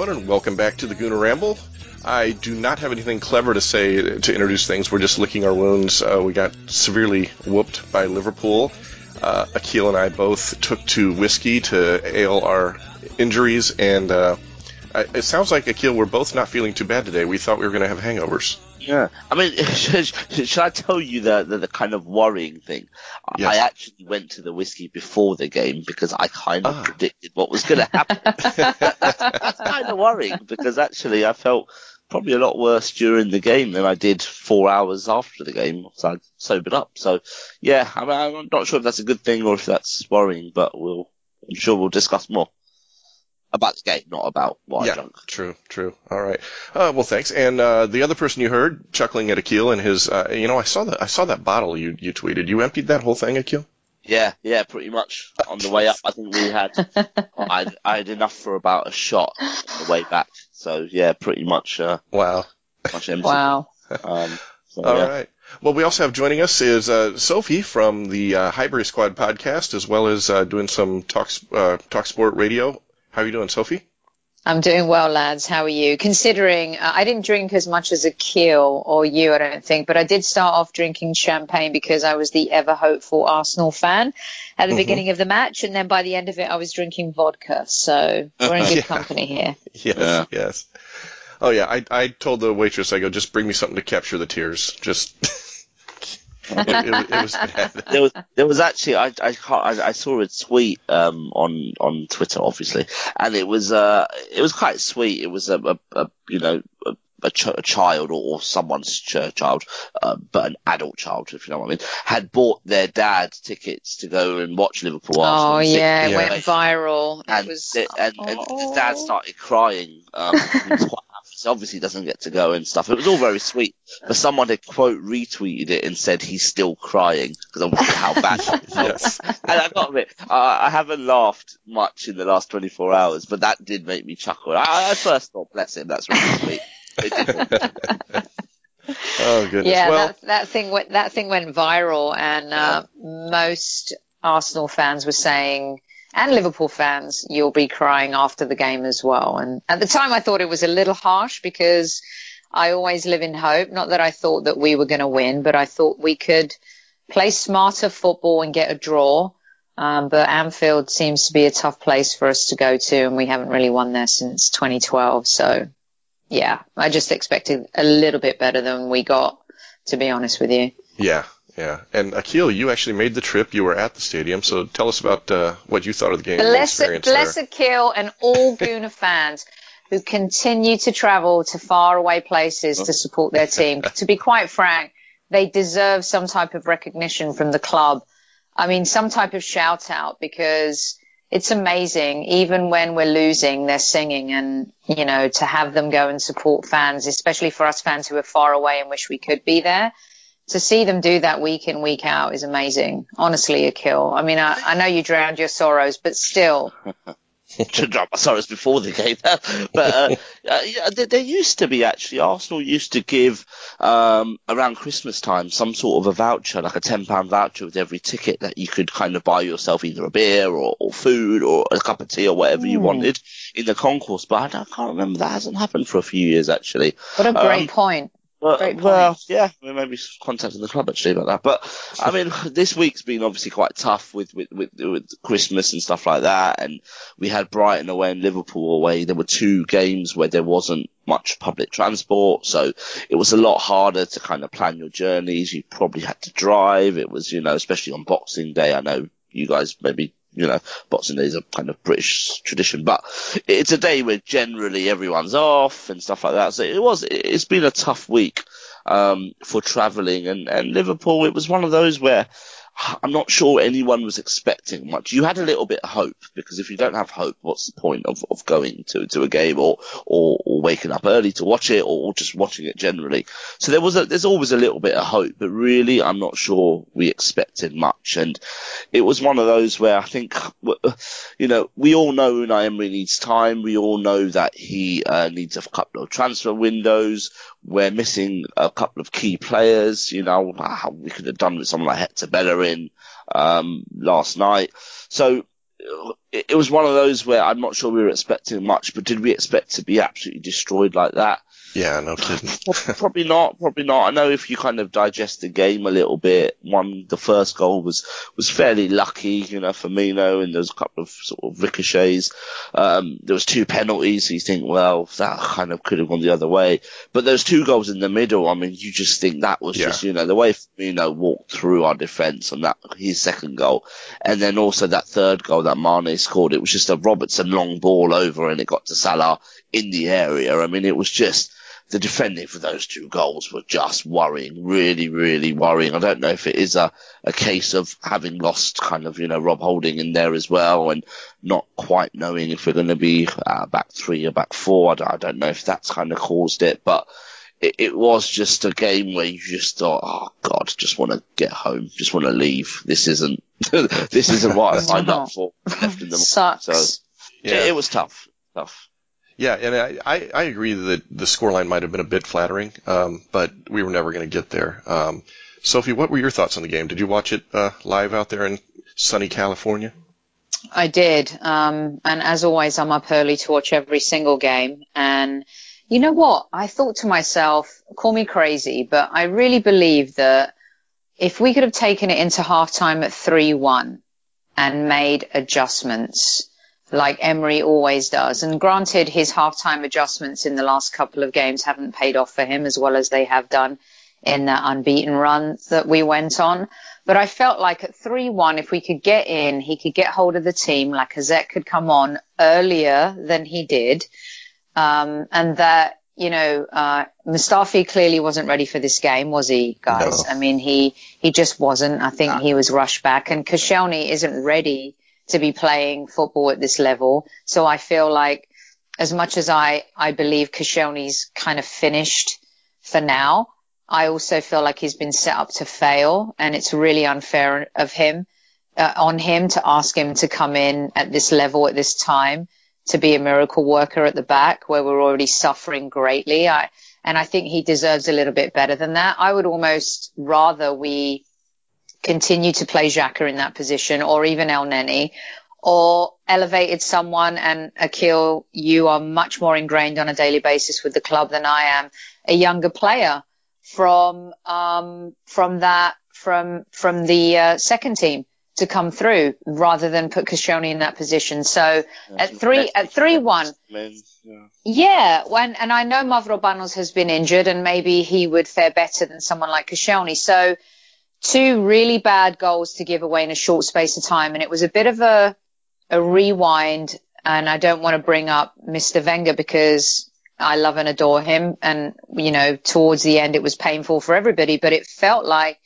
everyone, and welcome back to the Gooner Ramble. I do not have anything clever to say to introduce things. We're just licking our wounds. We got severely whooped by Liverpool. Akhil and I both took to whiskey to ale our injuries, and it sounds like, Akhil, we're both not feeling too bad today. We thought we were going to have hangovers. Yeah, I mean, should I tell you the kind of worrying thing? Yes. I actually went to the whiskey before the game because I kind of predicted what was going to happen. That's kind of worrying because actually I felt probably a lot worse during the game than I did 4 hours after the game, so I sobered up. So, yeah, I mean, I'm not sure if that's a good thing or if that's worrying, but I'm sure we'll discuss more about the game, not about why I drank. True. All right. Well, thanks. And the other person you heard chuckling at Akhil and his, I saw that bottle you tweeted. You emptied that whole thing, Akhil? Yeah, pretty much. On the way up, I think we had, I had enough for about a shot on the way back. So yeah, pretty much. Wow. Much empty. Wow. All right. Well, we also have joining us is Sophie from the Highbury Squad podcast, as well as doing some Talk Sport radio. How are you doing, Sophie? I'm doing well, lads. How are you? Considering I didn't drink as much as Akhil or you, I don't think, but I did start off drinking champagne because I was the ever hopeful Arsenal fan at the beginning of the match, and then by the end of it, I was drinking vodka. So we're in good company here. Yes. Oh yeah, I told the waitress, I go, just bring me something to capture the tears. Just. It was bad. There was actually I saw a tweet on Twitter, obviously, and it was quite sweet. It was a child or someone's child, but an adult child, if you know what I mean, had bought their dad tickets to go and watch Liverpool Arsenal. Oh yeah, it went viral. And the dad started crying. He was quite happy. So obviously he doesn't get to go and stuff. It was all very sweet, but someone had quote retweeted it and said he's still crying because obviously how bad that was. Yes. And I got it. I haven't laughed much in the last 24 hours, but that did make me chuckle. I first thought, bless him, that's really sweet. Oh goodness! Yeah, well, that thing went viral, and most Arsenal fans were saying, and Liverpool fans, you'll be crying after the game as well. And at the time, I thought it was a little harsh because I always live in hope. Not that I thought that we were going to win, but I thought we could play smarter football and get a draw. But Anfield seems to be a tough place for us to go to, and we haven't really won there since 2012. So. Yeah, I just expected a little bit better than we got, to be honest with you. Yeah. And Akhil, you actually made the trip. You were at the stadium, so tell us about what you thought of the game. Bless Akhil and all Gooner fans who continue to travel to faraway places to support their team. To be quite frank, they deserve some type of recognition from the club. I mean, some type of shout out, because it's amazing. Even when we're losing, they're singing, and, to have them go and support fans, especially for us fans who are far away and wish we could be there, to see them do that week in, week out is amazing. Honestly, Akhil. I mean, I know you drowned your sorrows, but still. Should drop my sorrows before the game. But there used to be, actually, Arsenal used to give around Christmas time some sort of a voucher, like a £10 voucher with every ticket, that you could kind of buy yourself either a beer or food or a cup of tea or whatever you wanted in the concourse. But I can't remember. That hasn't happened for a few years, actually. What a great point. Well, yeah, maybe contacting the club actually about that. But I mean, this week's been obviously quite tough with Christmas and stuff like that. And we had Brighton away and Liverpool away. There were 2 games where there wasn't much public transport, so it was a lot harder to kind of plan your journeys. You probably had to drive. It was, especially on Boxing Day. I know you guys maybe. Boxing Day is a kind of British tradition, but it's a day where generally everyone's off and stuff like that. So it's been a tough week, for travelling, and Liverpool, it was one of those where I'm not sure anyone was expecting much. You had a little bit of hope, because if you don't have hope, what's the point of going to a game or waking up early to watch it or just watching it generally? So there's always a little bit of hope, but really I'm not sure we expected much. And it was one of those where I think, we all know Unai Emery needs time. We all know that he needs a couple of transfer windows. We're missing a couple of key players. We could have done with someone like Hector Bellerin last night. So it was one of those where I'm not sure we were expecting much, but did we expect to be absolutely destroyed like that? Yeah, no kidding. Probably not. I know if you kind of digest the game a little bit, the first goal was fairly lucky, Firmino, and there was a couple of sort of ricochets. There was 2 penalties, so you think, well, that kind of could have gone the other way. But those 2 goals in the middle, I mean, you just think that was just, the way Firmino walked through our defence on that, his second goal. And then also that third goal that Mane scored, it was just a Robertson long ball over and it got to Salah in the area. I mean, it was just, the defending for those 2 goals were just worrying, really, really worrying. I don't know if it is a case of having lost kind of, Rob Holding in there as well and not quite knowing if we're going to be back 3 or back 4. I don't know if that's kind of caused it, but it was just a game where you just thought, oh God, just want to get home, just want to leave. This isn't what I signed up for. Left in the Sucks. So it was tough. Yeah, and I agree that the scoreline might have been a bit flattering, but we were never going to get there. Sophie, what were your thoughts on the game? Did you watch it live out there in sunny California? I did. And as always, I'm up early to watch every single game. And you know what? I thought to myself, call me crazy, but I really believe that if we could have taken it into halftime at 3-1 and made adjustments like Emery always does. And granted, his halftime adjustments in the last couple of games haven't paid off for him as well as they have done in the unbeaten run that we went on. But I felt like at 3-1, if we could get in, he could get hold of the team, Lacazette could come on earlier than he did. And that, Mustafi clearly wasn't ready for this game, was he, guys? No. I mean, he just wasn't. I think he was rushed back. And Koscielny isn't ready to be playing football at this level. So I feel like as much as I believe Koscielny's kind of finished for now, I also feel like he's been set up to fail, and it's really unfair of him, on him to ask him to come in at this level at this time to be a miracle worker at the back where we're already suffering greatly. And I think he deserves a little bit better than that. I would almost rather we continue to play Xhaka in that position, or even El Neni, or elevated someone. And Akhil, you are much more ingrained on a daily basis with the club than I am. A younger player from the second team to come through, rather than put Koscielny in that position. So at 3-1, and I know Mavropanos has been injured, and maybe he would fare better than someone like Koscielny. So 2 really bad goals to give away in a short space of time. And it was a bit of a rewind. And I don't want to bring up Mr. Wenger because I love and adore him. And, towards the end, it was painful for everybody. But it felt like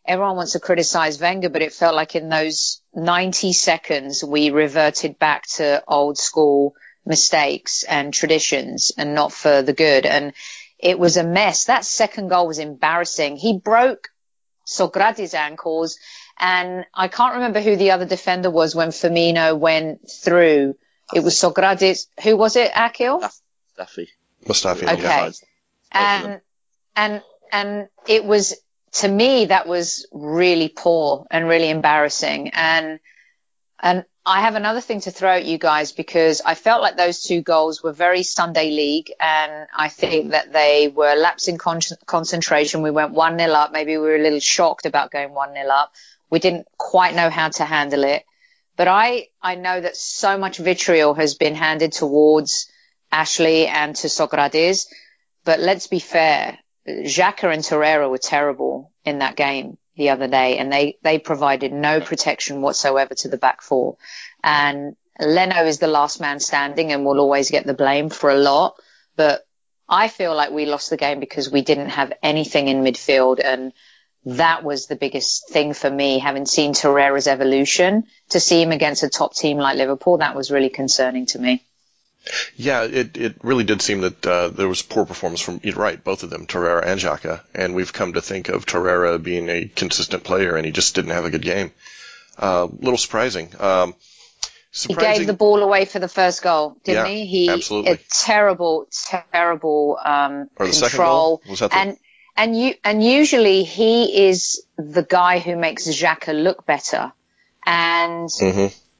everyone wants to criticize Wenger, but it felt like in those 90 seconds, we reverted back to old school mistakes and traditions and not for the good. And it was a mess. That second goal was embarrassing. He broke Socrates' ankles, and I can't remember who the other defender was when Firmino went through. It was Socrates. Who was it, Akhil? Mustafi. Okay. And it was, to me, that was really poor and really embarrassing. And I have another thing to throw at you guys, because I felt like those 2 goals were very Sunday League, and I think that they were lapsing concentration. We went 1-0 up. Maybe we were a little shocked about going 1-0 up. We didn't quite know how to handle it. But I know that so much vitriol has been handed towards Ashley and to Socrates. But let's be fair. Xhaka and Torreira were terrible in that game the other day, and they provided no protection whatsoever to the back 4. And Leno is the last man standing and will always get the blame for a lot. But I feel like we lost the game because we didn't have anything in midfield, and that was the biggest thing for me, having seen Torreira's evolution. To see him against a top team like Liverpool, that was really concerning to me. Yeah, it really did seem that there was poor performance from, you're right, both of them, Torreira and Xhaka, and we've come to think of Torreira being a consistent player, and he just didn't have a good game. Little surprising. He gave the ball away for the first goal, didn't he? Absolutely. A terrible control. Or the second goal? Was that and usually he is the guy who makes Xhaka look better. And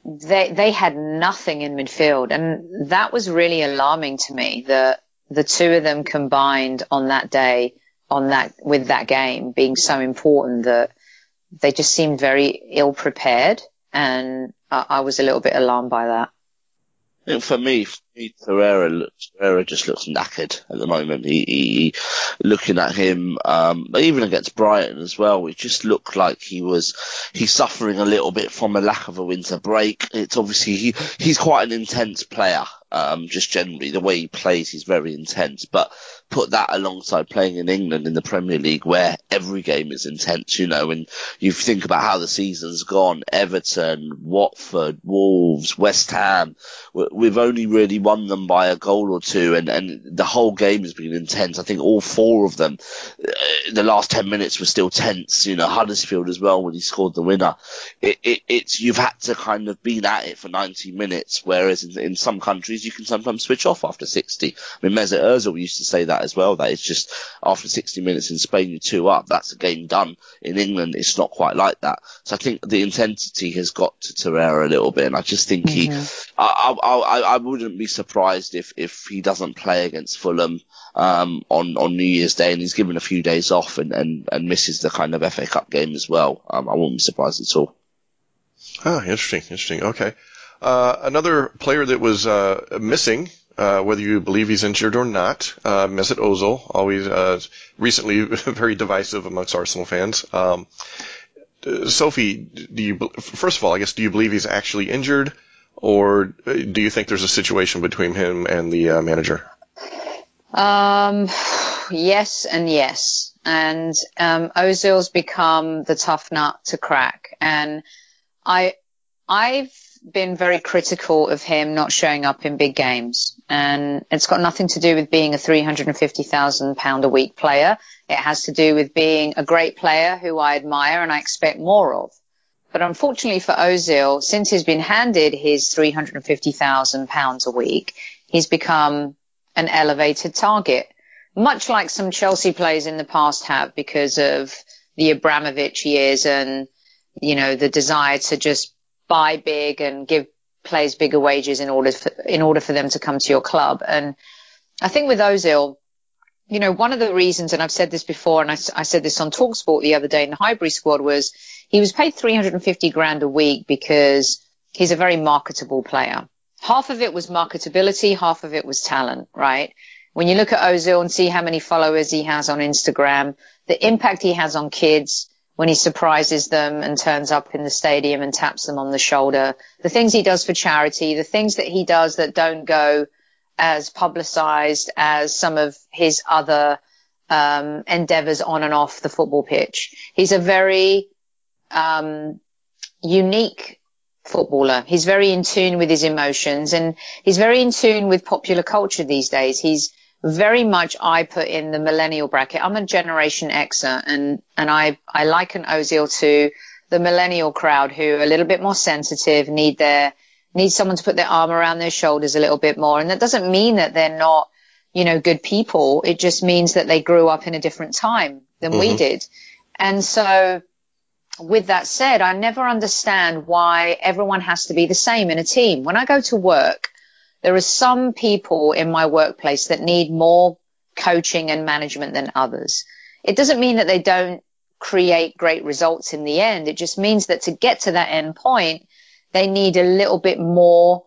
they had nothing in midfield, and that was really alarming to me. The two of them combined on that day, with that game being so important, that they just seemed very ill prepared, and I was a little bit alarmed by that. I think for me, Torreira just looks knackered at the moment. He looking at him, even against Brighton as well, it just looked like he's suffering a little bit from a lack of a winter break. It's obviously he's quite an intense player. Just generally the way he plays, he's very intense, but put that alongside playing in England in the Premier League, where every game is intense, and you think about how the season's gone, Everton, Watford, Wolves, West Ham, we've only really won them by a goal or two, and the whole game has been intense. I think all four of them, the last 10 minutes were still tense, Huddersfield as well when he scored the winner. It's you've had to kind of been at it for 90 minutes, whereas in some countries you can sometimes switch off after 60. I mean, Mesut Ozil used to say that as well, that it's just after 60 minutes in Spain you're 2 up, that's a game done. In England it's not quite like that. So I think the intensity has got to Torreira a little bit, and I just think I wouldn't be surprised if he doesn't play against Fulham on New Year's Day, and he's given a few days off and misses the kind of FA Cup game as well. I wouldn't be surprised at all. Oh, interesting. Okay. Another player that was missing, whether you believe he's injured or not, Mesut Ozil, always recently very divisive amongst Arsenal fans. Sophie, first of all, I guess, do you believe he's actually injured, or do you think there's a situation between him and the manager? Yes and yes. And Ozil's become the tough nut to crack, and I've been very critical of him not showing up in big games, and it's got nothing to do with being a £350,000 a week player. It has to do with being a great player who I admire and I expect more of. But unfortunately for Ozil, since he's been handed his £350,000 a week, he's become an elevated target, much like some Chelsea players in the past have, because of the Abramovich years and, the desire to just buy big and give players bigger wages in order for them to come to your club. And I think with Ozil, one of the reasons, and I've said this before, and I said this on TalkSport the other day in the Highbury squad, was he was paid $350,000 a week because he's a very marketable player. Half of it was marketability, half of it was talent, right? When you look at Ozil and see how many followers he has on Instagram, the impact he has on kids, when he surprises them and turns up in the stadium and taps them on the shoulder, the things he does for charity, the things that he does that don't go as publicized as some of his other endeavors on and off the football pitch. He's a very unique footballer. He's very in tune with his emotions, and he's very in tune with popular culture these days. He's very much, I put in the millennial bracket. I'm a Generation Xer, and I liken Ozil to the millennial crowd, who are a little bit more sensitive, need someone to put their arm around their shoulders a little bit more. And that doesn't mean that they're not, good people. It just means that they grew up in a different time than we did. And so with that said, I never understand why everyone has to be the same in a team. When I go to work, there are some people in my workplace that need more coaching and management than others. It doesn't mean that they don't create great results in the end. It just means that to get to that end point, they need a little bit more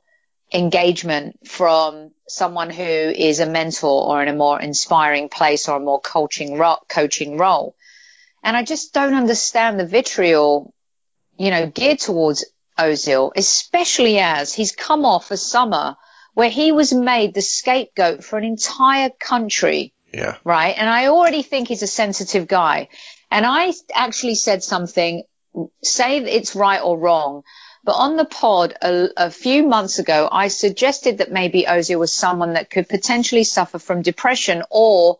engagement from someone who is a mentor or in a more inspiring place or a more coaching role. And I just don't understand the vitriol, geared towards Ozil, especially as he's come off a summer where he was made the scapegoat for an entire country. Yeah. Right. And I already think he's a sensitive guy. And I actually said something, say it's right or wrong, but on the pod a few months ago, I suggested that maybe Ozil was someone that could potentially suffer from depression, or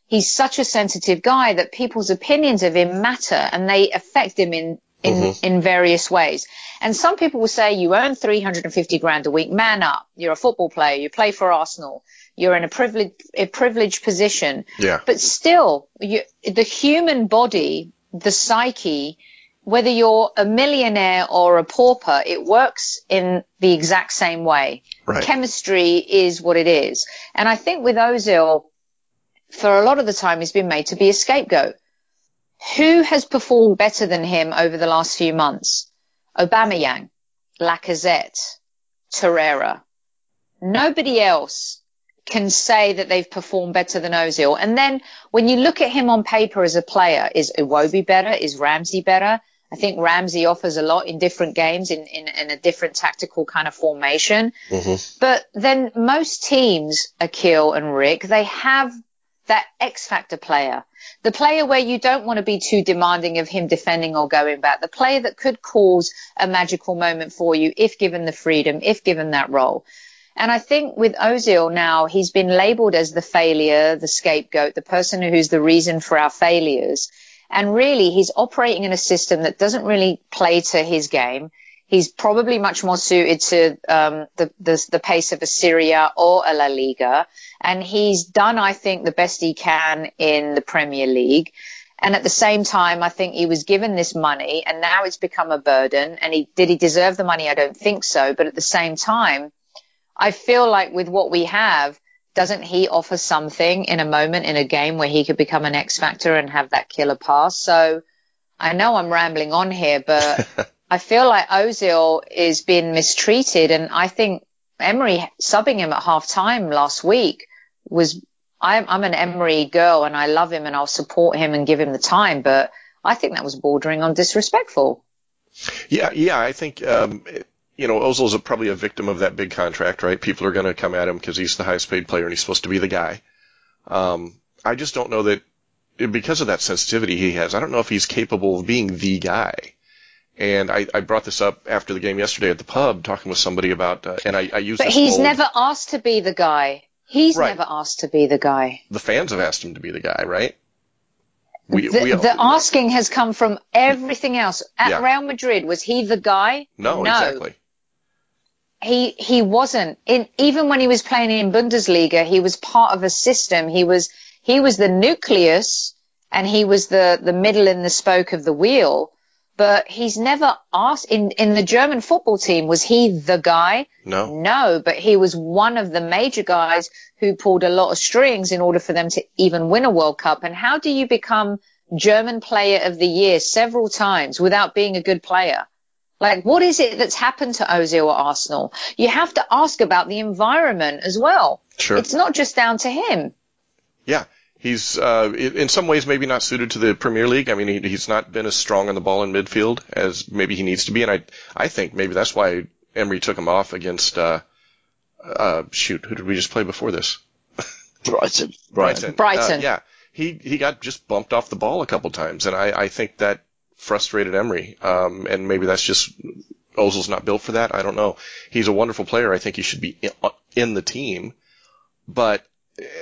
he's such a sensitive guy that people's opinions of him matter and they affect him in various ways. And some people will say, you earn $350,000 a week, man up. You're a football player. You play for Arsenal. You're in a privileged position. Yeah. But still, the human body, the psyche, whether you're a millionaire or a pauper, it works in the exact same way. Right. Chemistry is what it is. And I think with Ozil, for a lot of the time, he's been made to be a scapegoat. Who has performed better than him over the last few months? Aubameyang, Lacazette, Torreira. Nobody else can say that they've performed better than Ozil. And then when you look at him on paper as a player, is Iwobi better? Is Ramsey better? I think Ramsey offers a lot in different games in a different tactical kind of formation. Mm-hmm. But then most teams, Akhil and Rick, they have that X factor player, the player where you don't want to be too demanding of him defending or going back, the player that could cause a magical moment for you if given the freedom, if given that role. And I think with Ozil now, he's been labeled as the failure, the scapegoat, the person who's the reason for our failures. And really, he's operating in a system that doesn't really play to his game. He's probably much more suited to the pace of a Serie A or a La Liga. And he's done, I think, the best he can in the Premier League. And at the same time, I think he was given this money and now it's become a burden. And did he deserve the money? I don't think so. But at the same time, I feel like with what we have, doesn't he offer something in a moment in a game where he could become an X factor and have that killer pass? So I know I'm rambling on here, but I feel like Ozil is being mistreated. And I think Emery subbing him at half time last week was, I'm an Emery girl and I love him and I'll support him and give him the time. But I think that was bordering on disrespectful. Yeah. I think, Ozil's probably a victim of that big contract, right? People are going to come at him because he's the highest paid player and he's supposed to be the guy. I just don't know that because of that sensitivity he has, I don't know if he's capable of being the guy. And I brought this up after the game yesterday at the pub, talking with somebody about, and I used But this he's old, never asked to be the guy. He's Right. never asked to be the guy. The fans have asked him to be the guy, right? The asking has come from everything else. At Real Madrid, was he the guy? No, exactly. He wasn't. Even when he was playing in Bundesliga, he was part of a system. He was the nucleus and he was the middle in the spoke of the wheel. But he's never asked in the German football team, was he the guy? No, but he was one of the major guys who pulled a lot of strings in order for them to even win a World Cup. And how do you become German Player of the Year several times without being a good player? Like, what is it that's happened to Ozil at Arsenal? You have to ask about the environment as well. Sure. It's not just down to him. Yeah. He's, in some ways, maybe not suited to the Premier League. I mean, he's not been as strong on the ball in midfield as maybe he needs to be. And I think maybe that's why Emery took him off against, who did we just play before this? Brighton. Yeah. He got just bumped off the ball a couple times. And I think that frustrated Emery. And maybe that's just, Ozil's not built for that. I don't know. He's a wonderful player. I think he should be in the team.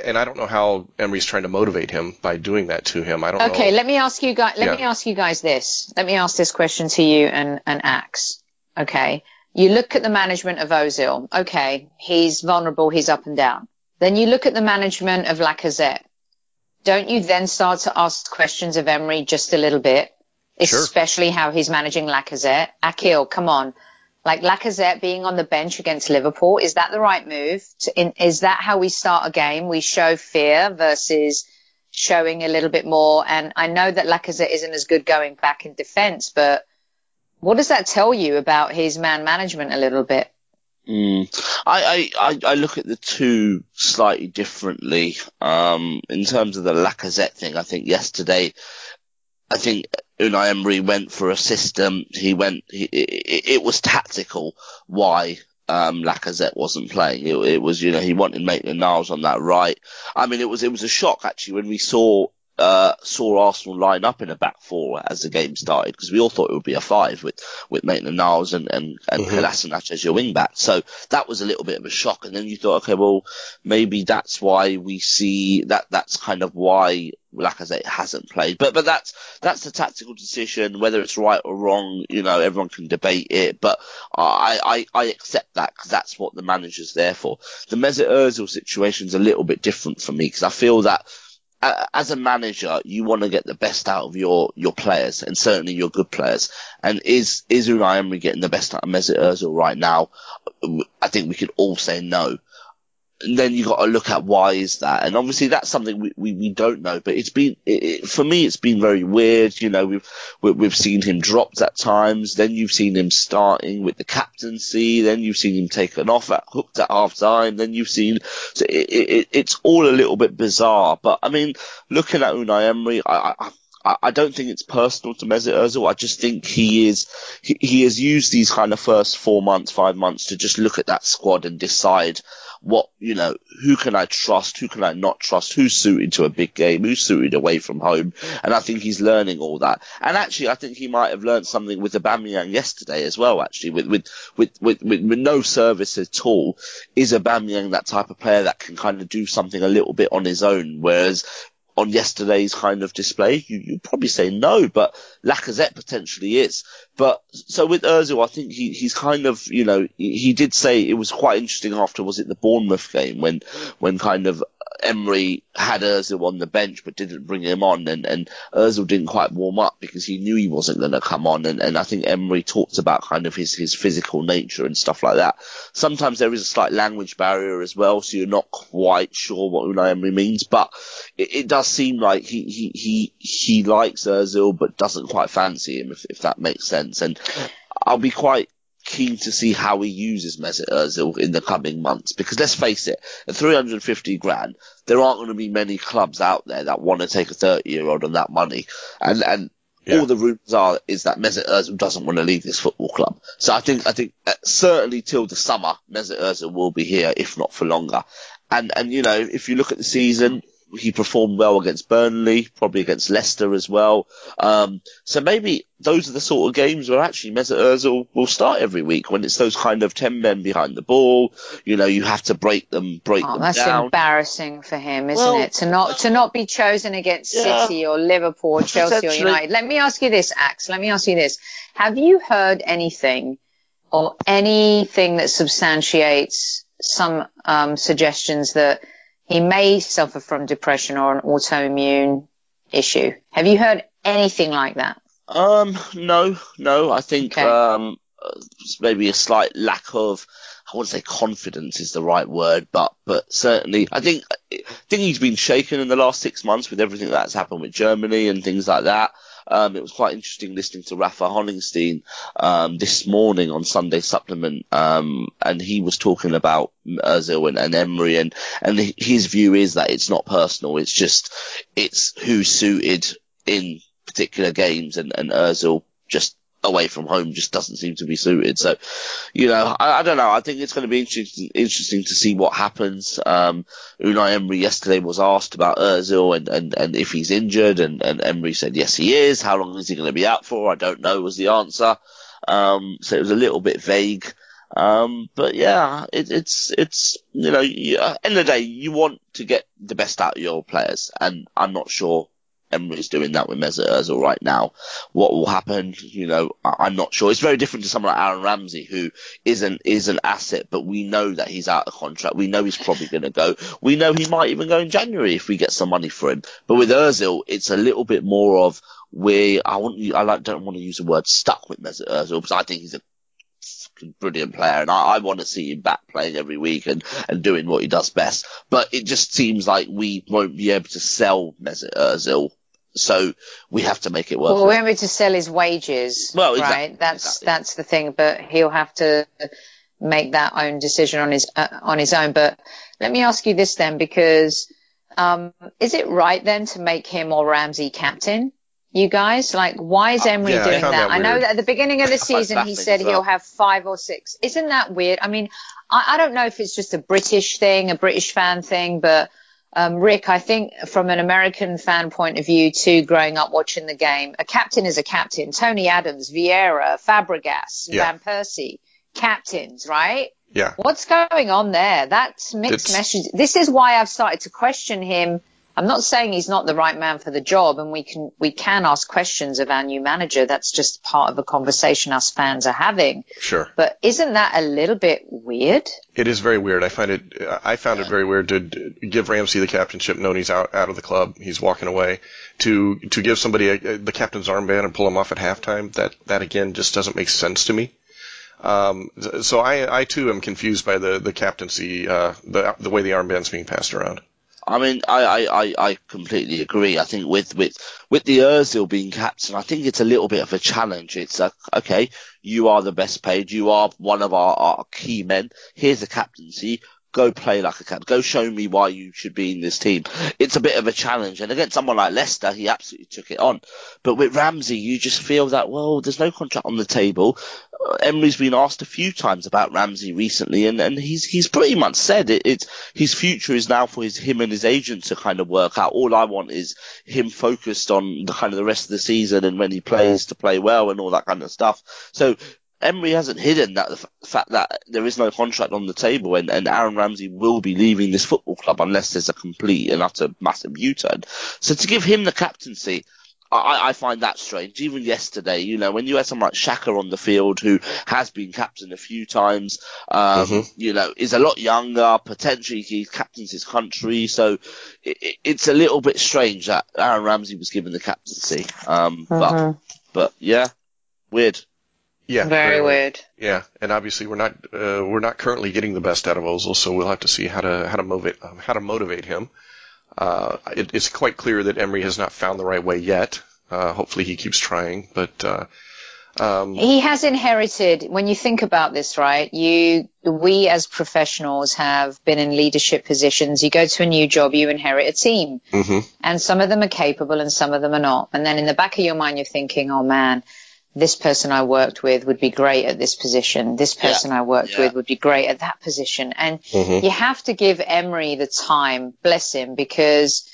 And I don't know how Emery's trying to motivate him by doing that to him. I don't know. Okay, let me ask you guys this. Let me ask this question to you and Axe. Okay. You look at the management of Ozil. Okay, he's vulnerable, he's up and down. Then you look at the management of Lacazette. Don't you then start to ask questions of Emery just a little bit? Sure. Especially how he's managing Lacazette. Akhil, come on. Like Lacazette being on the bench against Liverpool, is that the right move? Is that how we start a game? We show fear versus showing a little bit more. And I know that Lacazette isn't as good going back in defence, but what does that tell you about his man management a little bit? I look at the two slightly differently. In terms of the Lacazette thing, I think yesterday, Unai Emery went for a system. It was tactical why Lacazette wasn't playing. It was, he wanted Maitland-Niles on that right. I mean, it was a shock actually when we saw Arsenal line up in a back four as the game started, because we all thought it would be a five with Maitland-Niles and Kolasinac as your wing back. So that was a little bit of a shock. And then you thought, okay, well, maybe that's why we see that's kind of why Lacazette hasn't played. But that's a tactical decision. Whether it's right or wrong, everyone can debate it. But I accept that because that's what the manager's there for. The Mesut Ozil situation's a little bit different for me because I feel that as a manager, you want to get the best out of your players, and certainly your good players. And is Unai Emery getting the best out of Mesut Ozil right now? I think we could all say no. And then you got to look at why is that, and obviously that's something we don't know. But it's been for me, it's been very weird. You know, we've seen him dropped at times. Then you've seen him starting with the captaincy. Then you've seen him taken off hooked at half time. Then you've seen it's all a little bit bizarre. But I mean, looking at Unai Emery, I don't think it's personal to Mesut Ozil. I just think he has used these kind of first 4 months, 5 months to just look at that squad and decide what, you know, who can I trust, who can I not trust, who's suited to a big game, who's suited away from home. And I think he's learning all that. And actually, I think he might have learned something with Aubameyang yesterday as well, actually, with no service at all. Is Aubameyang that type of player that can kind of do something a little bit on his own? Whereas on yesterday's kind of display, you'd probably say no, but Lacazette potentially is. But so with Ozil, I think he's kind of, you know, he did say it was quite interesting after, was it the Bournemouth game, when kind of Emery had Ozil on the bench but didn't bring him on, and Ozil didn't quite warm up because he knew he wasn't going to come on, and I think Emery talked about kind of his physical nature and stuff like that. Sometimes there is a slight language barrier as well, so you're not quite sure what Unai Emery means, but it does seem like he likes Ozil but doesn't quite fancy him, if that makes sense. And I'll be quite keen to see how he uses Mesut Ozil in the coming months, because let's face it, at 350 grand, there aren't going to be many clubs out there that want to take a 30-year-old on that money. And all the rumours is that Mesut Ozil doesn't want to leave this football club. So I think certainly till the summer, Mesut Ozil will be here, if not for longer. And you know, if you look at the season, he performed well against Burnley, probably against Leicester as well. So maybe those are the sort of games where actually Mesut Ozil will start every week, when it's those kind of 10 men behind the ball. You know, you have to break them down. That's embarrassing for him, isn't it? To not be chosen against City or Liverpool or Chelsea or United. Let me ask you this, Axe. Have you heard anything or anything that substantiates some suggestions that he may suffer from depression or an autoimmune issue? Have you heard anything like that? No. I think maybe a slight lack of, I wouldn't say confidence is the right word, but certainly I think he's been shaken in the last 6 months with everything that's happened with Germany and things like that. It was quite interesting listening to Rafa Honigstein this morning on Sunday Supplement, and he was talking about Ozil and Emery, and his view is that it's not personal, it's who's suited in particular games, and Ozil just away from home just doesn't seem to be suited. So, you know, I don't know. I think it's going to be interesting to see what happens. Unai Emery yesterday was asked about Ozil and if he's injured, and Emery said yes he is. How long is he going to be out for? I don't know was the answer. So it was a little bit vague. But yeah, it's you know, end of the day, you want to get the best out of your players, and I'm not sure Emery's doing that with Mesut Ozil right now. What will happen, you know, I'm not sure. It's very different to someone like Aaron Ramsey, who is an asset, but we know that he's out of contract. We know he's probably going to go. We know he might even go in January if we get some money for him. But with Ozil, it's a little bit more of don't want to use the word stuck with Mesut Ozil, because I think he's a brilliant player, and I want to see him back playing every week and doing what he does best. But it just seems like we won't be able to sell Mesut Ozil, so we have to make it work. Well, we won't be able to sell his wages, right? Exactly, that's the thing. But he'll have to make that own decision on his own. But let me ask you this then, because is it right then to make him or Ramsey captain? You guys, like, why is Emery doing that? I know that at the beginning of the season he said he'll have 5 or 6. Isn't that weird? I mean, I don't know if it's just a British thing, a British fan thing, but Rick, I think from an American fan point of view too, growing up watching the game, a captain is a captain. Tony Adams, Vieira, Fabregas, Van Persie, captains, right? Yeah. What's going on there? That's mixed messages. This is why I've started to question him I'm not saying he's not the right man for the job, and we can ask questions of our new manager. That's just part of a conversation us fans are having. Sure. But isn't that a little bit weird? It is very weird. I found it very weird to give Ramsey the captainship, knowing he's out of the club, he's walking away, to give somebody the captain's armband and pull him off at halftime. That again just doesn't make sense to me. So I too am confused by the captaincy, the way the armband's being passed around. I mean, I completely agree. I think with the Ozil being captain, I think it's a little bit of a challenge. It's like, okay, you are the best paid. You are one of our key men. Here's the captaincy. Go play like a captain. Go show me why you should be in this team. It's a bit of a challenge. And against someone like Leicester, he absolutely took it on. But with Ramsey, you just feel that, well, there's no contract on the table. Emery's been asked a few times about Ramsey recently, and he's pretty much said it's his future is now for him and his agent to kind of work out. All I want is him focused on the rest of the season, and when he plays to play well and all that kind of stuff. So Emery hasn't hidden that the fact that there is no contract on the table, and Aaron Ramsey will be leaving this football club unless there's a complete and utter massive U-turn. So to give him the captaincy, I find that strange. Even yesterday, when you had someone like Xhaka on the field, who has been captain a few times, is a lot younger, potentially he captains his country. So it's a little bit strange that Aaron Ramsey was given the captaincy. But yeah, weird. Yeah, very weird. Yeah, and obviously we're not currently getting the best out of Ozil, so we'll have to see how to motivate him. It's quite clear that Emery has not found the right way yet. Hopefully he keeps trying, but he has inherited. When you think about this, right? We as professionals have been in leadership positions. You go to a new job, you inherit a team, and some of them are capable and some of them are not. And then in the back of your mind, you're thinking, "Oh man, this person I worked with would be great at this position. This person I worked with would be great at that position." And you have to give Emery the time, bless him, because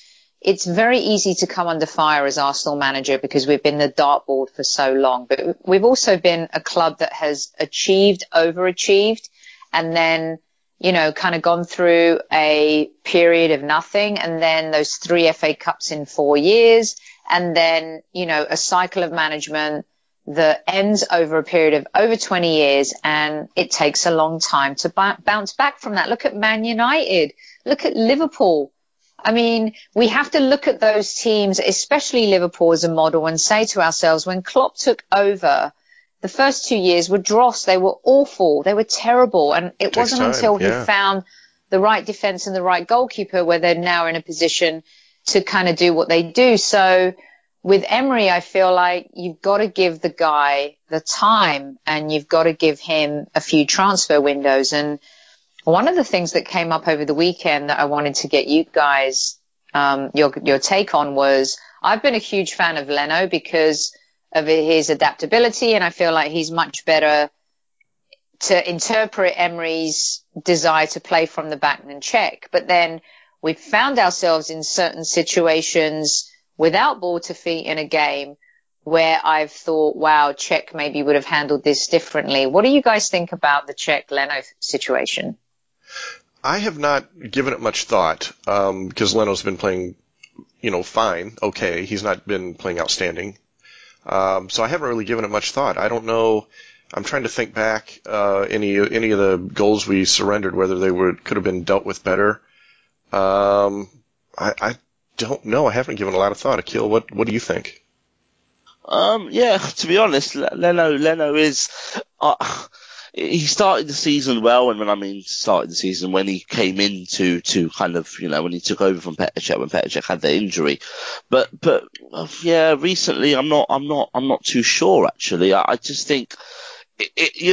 it's very easy to come under fire as Arsenal manager because we've been the dartboard for so long. But we've also been a club that has overachieved, and then, kind of gone through a period of nothing, and then those 3 FA Cups in 4 years, and then, a cycle of management that ends over a period of over 20 years, and it takes a long time to bounce back from that. Look at Man United. Look at Liverpool. I mean, we have to look at those teams, especially Liverpool, as a model and say to ourselves, when Klopp took over, the first 2 years were dross. They were awful. They were terrible. And it wasn't until he found the right defence and the right goalkeeper where they're now in a position to kind of do what they do. So with Emery, I feel like you've got to give the guy the time, and you've got to give him a few transfer windows. And one of the things that came up over the weekend that I wanted to get you guys your take on was, I've been a huge fan of Leno because of his adaptability, and I feel like he's much better to interpret Emery's desire to play from the back than Cech. But then we've found ourselves in certain situations without ball to feet in a game where I've thought, wow, Cech maybe would have handled this differently. What do you guys think about the Cech-Leno situation? I have not given it much thought, because Leno's been playing, fine, okay. He's not been playing outstanding. So I haven't really given it much thought. I don't know. I'm trying to think back, any of the goals we surrendered, whether they could have been dealt with better. I don't know. I haven't given a lot of thought. Akhil, what do you think? To be honest, Leno is, he started the season well, and when he came into kind of, when he took over from Petr Cech, when Petr Cech had the injury. But recently I'm not too sure, actually. I just think,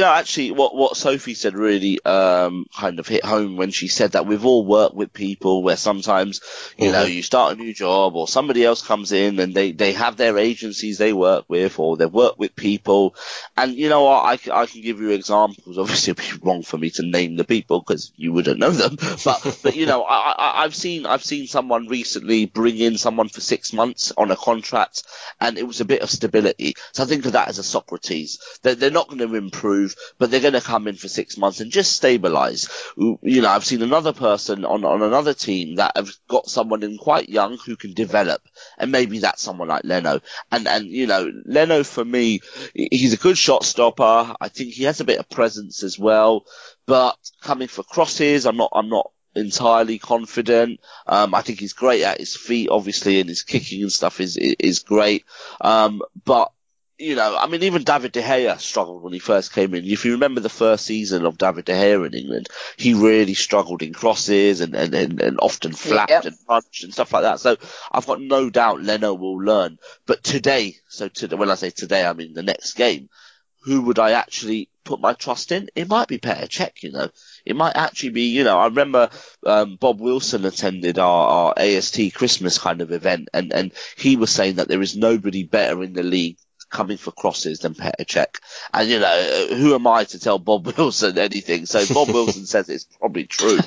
actually what Sophie said really kind of hit home when she said that we've all worked with people where sometimes, you start a new job or somebody else comes in and they have their agencies they work with, or they work with people. And, I can give you examples. Obviously it'd be wrong for me to name the people because you wouldn't know them. But I've seen someone recently bring in someone for 6 months on a contract, and it was a bit of stability. So I think of that as a Socrates. They're not going to improve, but they're going to come in for 6 months and just stabilise. You know, I've seen another person on another team that have got someone in quite young who can develop, and maybe that's someone like Leno. And you know, Leno for me, he's a good shot stopper. I think he has a bit of presence as well, but coming for crosses, I'm not entirely confident. I think he's great at his feet, obviously, and his kicking and stuff is great. But you know, I mean, even David De Gea struggled when he first came in. If you remember the first season of David De Gea in England, he really struggled in crosses and often flapped and punched and stuff like that. So I've got no doubt Leno will learn. But today, when I say today, I mean the next game, who would I actually put my trust in? It might be Petr Cech, you know. It might actually be, you know, I remember Bob Wilson attended our AST Christmas kind of event, and he was saying that there is nobody better in the league coming for crosses than Petr Cech. And, you know, who am I to tell Bob Wilson anything? So Bob Wilson says it's probably true.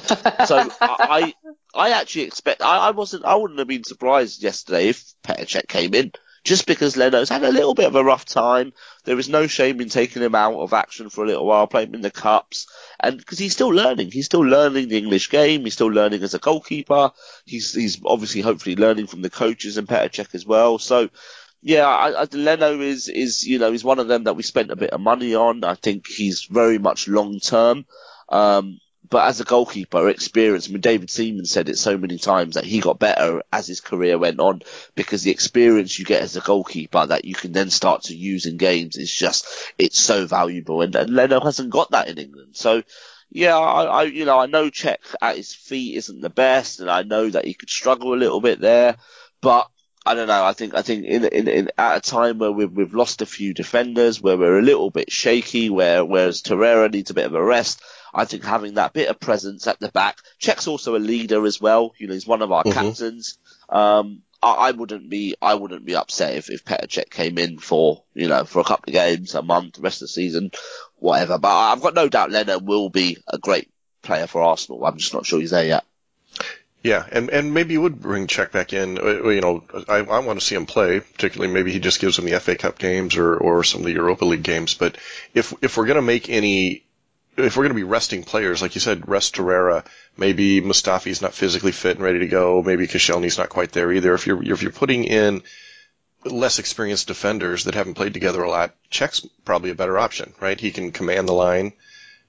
So I actually expect, I wouldn't have been surprised yesterday if Petr Cech came in, just because Leno's had a little bit of a rough time. There is no shame in taking him out of action for a little while, playing him in the cups. And because he's still learning. He's still learning the English game. He's still learning as a goalkeeper. He's obviously hopefully learning from the coaches and Petr Cech as well. So, yeah, Leno is, you know, he's one of them that we spent a bit of money on. I think he's very much long term. But as a goalkeeper, experience, I mean, David Seaman said it so many times that he got better as his career went on, because the experience you get as a goalkeeper that you can then start to use in games is just, it's so valuable. And Leno hasn't got that in England. So, yeah, I know Cech at his feet isn't the best, and I know that he could struggle a little bit there, but I don't know. I think in at a time where we've lost a few defenders, where we're a little bit shaky, whereas Torreira needs a bit of a rest, I think having that bit of presence at the back. Cech's also a leader as well. You know, he's one of our captains. I wouldn't be upset if Petr Cech came in for a couple of games, a month, the rest of the season, whatever. But I've got no doubt Leno will be a great player for Arsenal. I'm just not sure he's there yet. Yeah, and maybe you would bring Cech back in. You know, I want to see him play, particularly maybe he just gives him the FA Cup games or some of the Europa League games. But if we're going to if we're going to be resting players, like you said, rest Torreira, maybe Mustafi's not physically fit and ready to go, maybe Koscielny's not quite there either. If you're putting in less experienced defenders that haven't played together a lot, Cech's probably a better option, right? He can command the line.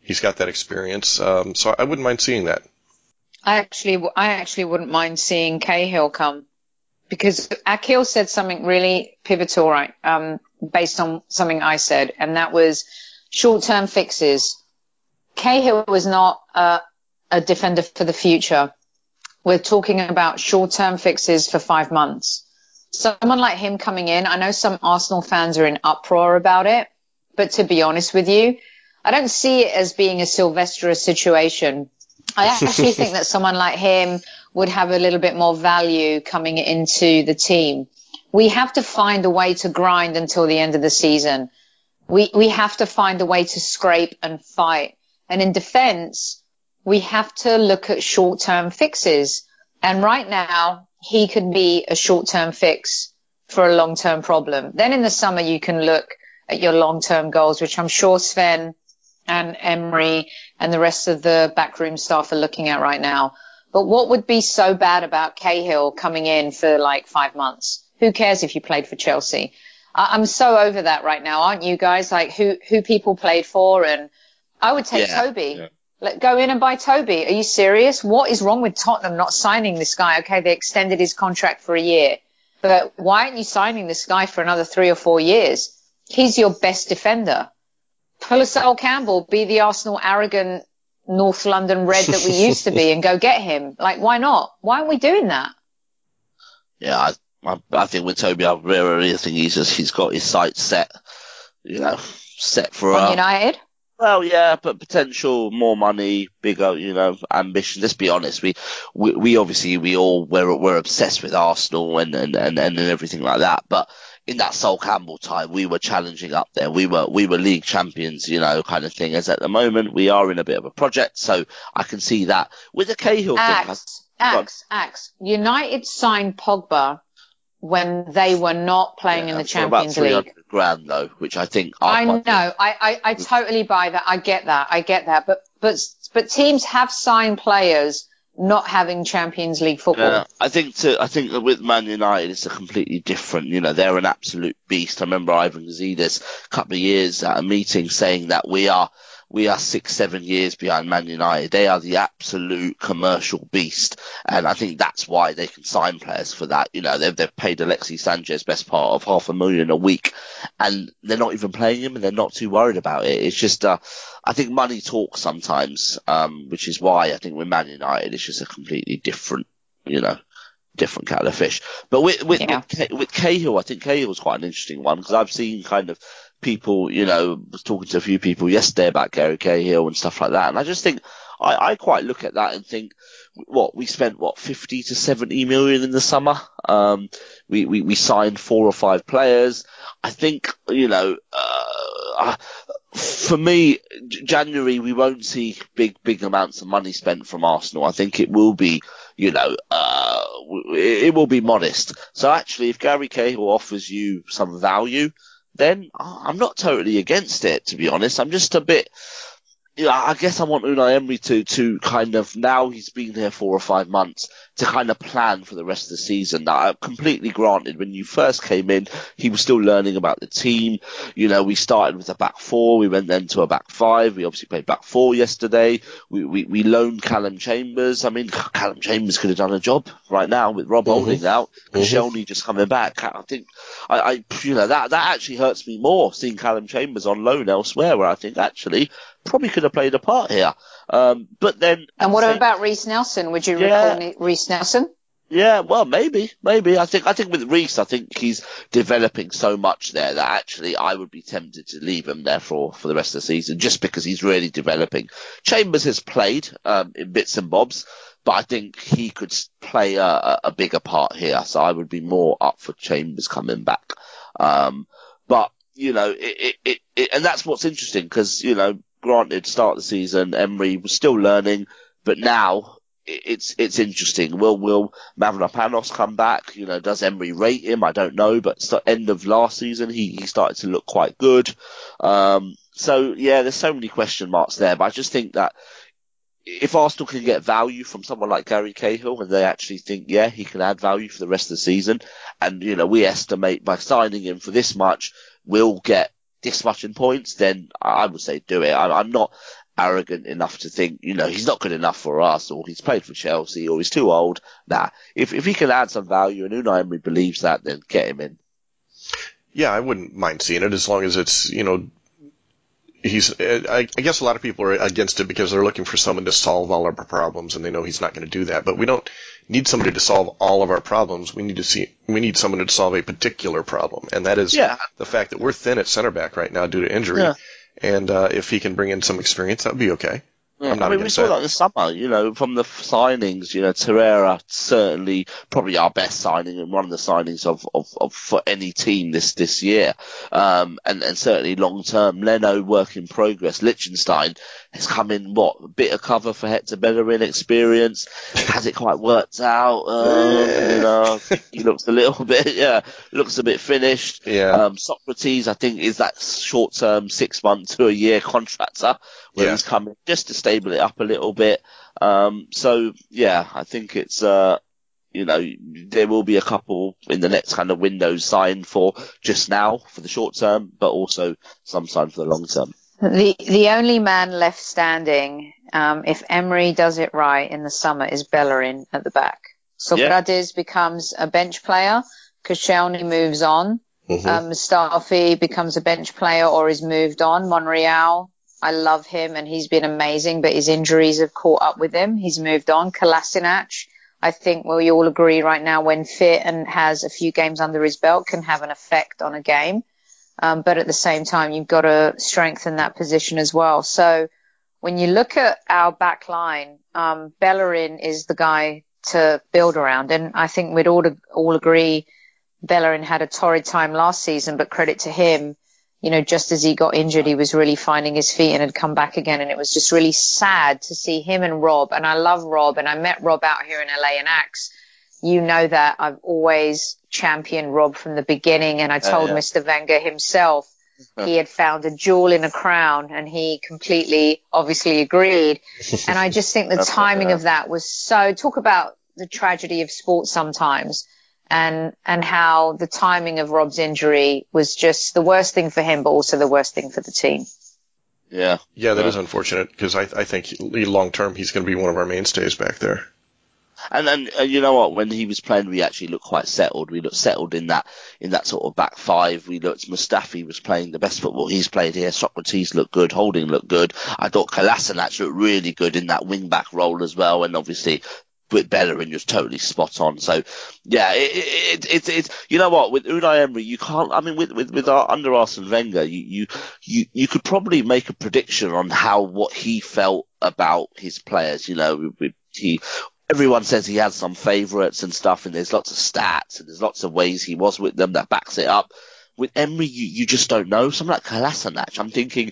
He's got that experience. So I wouldn't mind seeing that. I actually wouldn't mind seeing Cahill come, because Akhil said something really pivotal, right? Based on something I said, and that was short-term fixes. Cahill was not a defender for the future. We're talking about short-term fixes for 5 months. Someone like him coming in, I know some Arsenal fans are in uproar about it, but to be honest with you, I don't see it as being a Silvestre situation. I actually think that someone like him would have a little bit more value coming into the team. We have to find a way to grind until the end of the season. We have to find a way to scrape and fight. And in defence, we have to look at short-term fixes. And right now, he could be a short-term fix for a long-term problem. Then in the summer, you can look at your long-term goals, which I'm sure Sven and Emery and the rest of the backroom staff are looking at right now. But what would be so bad about Cahill coming in for like 5 months? Who cares if you played for Chelsea? I'm so over that right now, aren't you guys? Like who people played for, and I would take Toby. Yeah. Go in and buy Toby. Are you serious? What is wrong with Tottenham not signing this guy? Okay, they extended his contract for a year, but why aren't you signing this guy for another 3 or 4 years? He's your best defender. Pull a Sol Campbell, be the Arsenal arrogant North London Red that we used to be, and go get him. Like, why not? Why aren't we doing that? Yeah, I think with Toby, I really think he's got his sights set, set for United. Well, yeah, but potential, more money, bigger, ambition. Let's be honest. We obviously we're obsessed with Arsenal and everything like that. But in that Sol Campbell time, we were challenging up there. We were league champions, kind of thing. As at the moment, we are in a bit of a project. So I can see that with the Cahill thing. United signed Pogba when they were not playing in the Champions League. About 300 grand though, which I think I know. I totally buy that. I get that. But teams have signed players not having Champions League football. Yeah, I think that with Man United, it's a completely different. They're an absolute beast. I remember Ivan Gazidis a couple of years at a meeting saying that we are 6-7 years behind Man United. They are the absolute commercial beast, and I think that's why they can sign players for that. They've paid Alexis Sanchez best part of $500,000 a week, and they're not even playing him, and they're not too worried about it. It's just, I think money talks sometimes, which is why I think with Man United, it's just a completely different, different kettle of fish. But with Cahill, I think Cahill's quite an interesting one, because I've seen kind of people, was talking to a few people yesterday about Gary Cahill and stuff like that. And I just think, I quite look at that and think, we spent 50 to 70 million in the summer. We signed 4 or 5 players. I think, for me, January, we won't see big amounts of money spent from Arsenal. I think it will be, it will be modest. So actually, if Gary Cahill offers you some value, then I'm not totally against it, to be honest. I'm just a bit, I guess I want Unai Emery to kind of, now he's been here 4 or 5 months, to kind of plan for the rest of the season. Now, completely granted, when you first came in, he was still learning about the team. We started with a back 4, we went then to a back 5. We obviously played back 4 yesterday. We loaned Callum Chambers. I mean, Callum Chambers could have done a job right now with Rob Holding out. Koscielny just coming back. I think, that actually hurts me more, seeing Callum Chambers on loan elsewhere, where I think actually probably could have played a part here. But then. And what about Reece Nelson? Would you recall Reece Nelson? Yeah, well, maybe. I think with Reece, I think he's developing so much there that actually I would be tempted to leave him there for the rest of the season, just because he's really developing. Chambers has played, in bits and bobs, but I think he could play a bigger part here. So I would be more up for Chambers coming back. But, and that's what's interesting, because, granted, start of the season, Emery was still learning, but now it's interesting. Will Mavropanos come back? Does Emery rate him? I don't know, but end of last season, he started to look quite good. So yeah, there's so many question marks there, but I just think that if Arsenal can get value from someone like Gary Cahill, and they actually think, he can add value for the rest of the season, and, we estimate by signing him for this much, we'll get this much in points, then I would say do it. I'm not arrogant enough to think, he's not good enough for us, or he's played for Chelsea, or he's too old. Nah, if he can add some value, and Unai Emery believes that, then get him in. Yeah, I wouldn't mind seeing it, as long as it's, I guess a lot of people are against it because they're looking for someone to solve all of our problems, and they know he's not going to do that. But we don't need somebody to solve all of our problems. We need someone to solve a particular problem, and that is the fact that we're thin at center back right now due to injury. Yeah. And if he can bring in some experience, that would be okay. Yeah, we saw that in the summer, from the signings, Torreira certainly probably our best signing and one of the signings of for any team this year. And certainly long term, Leno work in progress. Liechtenstein has come in, a bit of cover for Hector Bellerin experience. Has it quite worked out? He looks a little bit, looks a bit finished. Yeah. Socrates, I think, is that short term 6 month to a year contractor where he's coming just to stable it up a little bit. So yeah, I think it's, there will be a couple in the next kind of windows signed for just now for the short term, but also some signed for the long term. The only man left standing, if Emery does it right in the summer, is Bellerin at the back. Socrates becomes a bench player. Koscielny moves on. Mustafi becomes a bench player or is moved on. Monreal, I love him and he's been amazing, but his injuries have caught up with him. He's moved on. Kolasinac, I think we all agree right now, when fit and has a few games under his belt, can have an effect on a game. But at the same time, you've got to strengthen that position as well. So when you look at our back line, Bellerin is the guy to build around. And I think we'd all agree Bellerin had a torrid time last season, but credit to him, just as he got injured, he was really finding his feet and had come back again. And it was just really sad to see him and Rob. And I love Rob, and I met Rob out here in LA and Axe. you know that I've always championed Rob from the beginning, and I told Mr. Wenger himself he had found a jewel in a crown, and he completely obviously agreed. And I just think the timing of that was so, talk about the tragedy of sport sometimes, and how the timing of Rob's injury was just the worst thing for him, but also the worst thing for the team. Yeah, that is unfortunate, because I think long term he's going to be one of our mainstays back there. And then you know what? When he was playing, we actually looked quite settled. We looked settled in that sort of back five. We looked. Mustafi was playing the best football he's played here. Socrates looked good. Holding looked good. I thought Kolasinac looked really good in that wing back role as well. And obviously, with Bellerin was totally spot on. So yeah, it's you know what, with Unai Emery, you can't. I mean, with our under Arsene Wenger, you could probably make a prediction on what he felt about his players. You know, everyone says he has some favourites and stuff, and there's lots of stats and there's lots of ways he was with them that backs it up. With Emery, you just don't know. Something like Kolasinac, I'm thinking,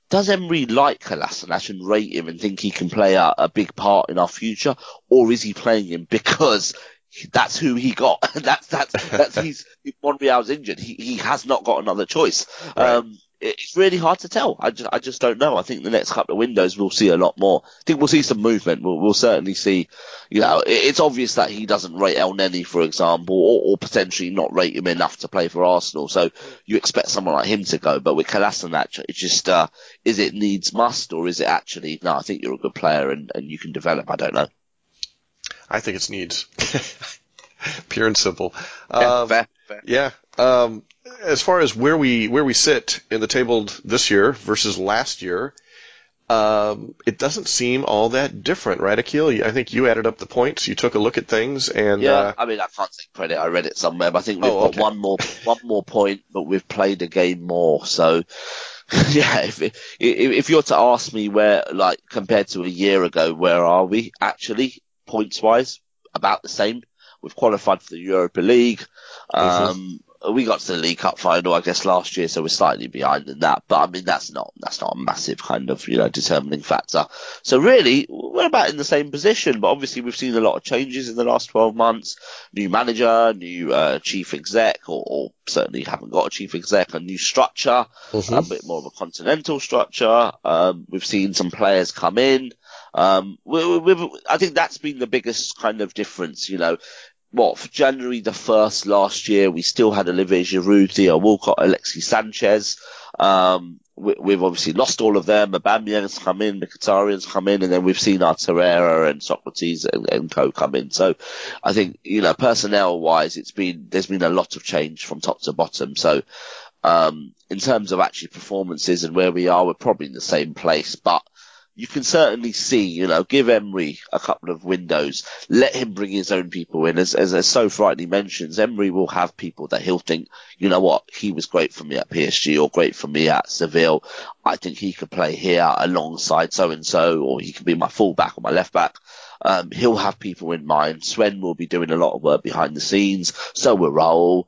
does Emery like Kolasinac and rate him and think he can play a big part in our future, or is he playing him because that's who he got? that's he's Monreal's injured. He has not got another choice. Right. It's really hard to tell. I just don't know. I think the next couple of windows we'll see a lot more. I think we'll see some movement. We'll certainly see, you know, it's obvious that he doesn't rate El Neni, for example, or potentially not rate him enough to play for Arsenal. So you expect someone like him to go. But with Kolasinac, it's just, is it needs must, or is it actually, no, I think you're a good player and you can develop. I don't know. I think it's needs. Pure and simple. Fair. Yeah. As far as where we sit in the table this year versus last year, it doesn't seem all that different, right, Akhil? I think you added up the points. You took a look at things, and I mean, I can't take credit. I read it somewhere, but I think we've got one more point, but we've played a game more. So, yeah, if you're to ask me where, like, compared to a year ago, where are we actually points wise? About the same. We've qualified for the Europa League. We got to the League Cup final, I guess, last year, so we're slightly behind in that. But I mean, that's not a massive kind of, you know, determining factor. So really, we're about in the same position. But obviously, we've seen a lot of changes in the last 12 months. New manager, new chief exec, or certainly haven't got a chief exec, a new structure, a bit more of a continental structure. We've seen some players come in. I think that's been the biggest kind of difference, you know. For January the 1st last year, we still had Olivier Giroud, Theo Walcott, Alexis Sanchez. We've obviously lost all of them. Aubameyang's come in, Mkhitaryan's come in, and then we've seen our Torreira and Socrates and co come in. So I think, you know, personnel-wise, there's been a lot of change from top to bottom. So in terms of actually performances and where we are, we're probably in the same place, but you can certainly see, you know, give Emery a couple of windows, let him bring his own people in. As Soph rightly mentions, Emery will have people that he'll think, you know what, he was great for me at PSG or great for me at Seville. I think he could play here alongside so-and-so, or he could be my full-back or my left-back. He'll have people in mind. Sven will be doing a lot of work behind the scenes. So will Raul.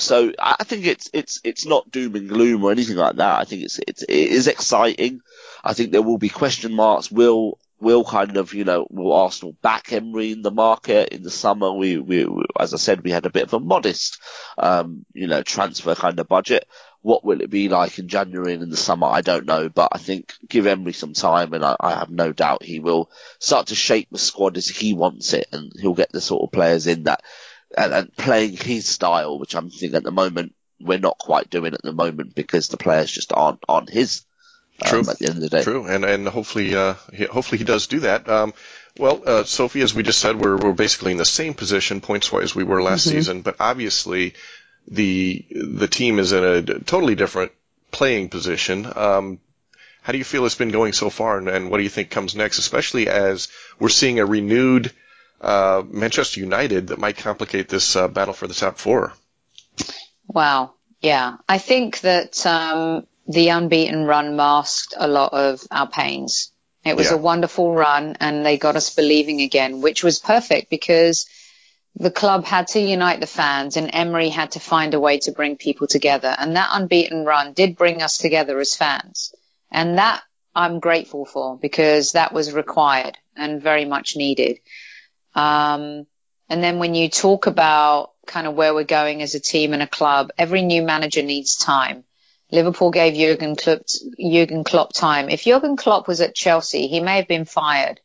So I think it's not doom and gloom or anything like that. I think it is exciting. I think there will be question marks. Will kind of, you know, will Arsenal back Emery in the market in the summer? We as I said, we had a bit of a modest, you know, transfer kind of budget. What will it be like in January and in the summer? I don't know, but I think give Emery some time, and I have no doubt he will start to shape the squad as he wants it, and he'll get the sort of players in that and playing his style, which I'm thinking at the moment we're not quite doing at the moment because the players just aren't on his. True. At the end of the day. True, and hopefully he does do that. Sophie, as we just said, we're basically in the same position points-wise we were last season, but obviously the team is in a totally different playing position. How do you feel it's been going so far, and what do you think comes next, especially as we're seeing a renewed Manchester United that might complicate this battle for the top four? Wow, yeah. I think that the unbeaten run masked a lot of our pains. It was a wonderful run, and they got us believing again, which was perfect because the club had to unite the fans, and Emery had to find a way to bring people together. And that unbeaten run did bring us together as fans. And that I'm grateful for, because that was required and very much needed. And And then when you talk about kind of where we're going as a team and a club, every new manager needs time. Liverpool gave Jurgen Klopp time. If Jurgen Klopp was at Chelsea, he may have been fired.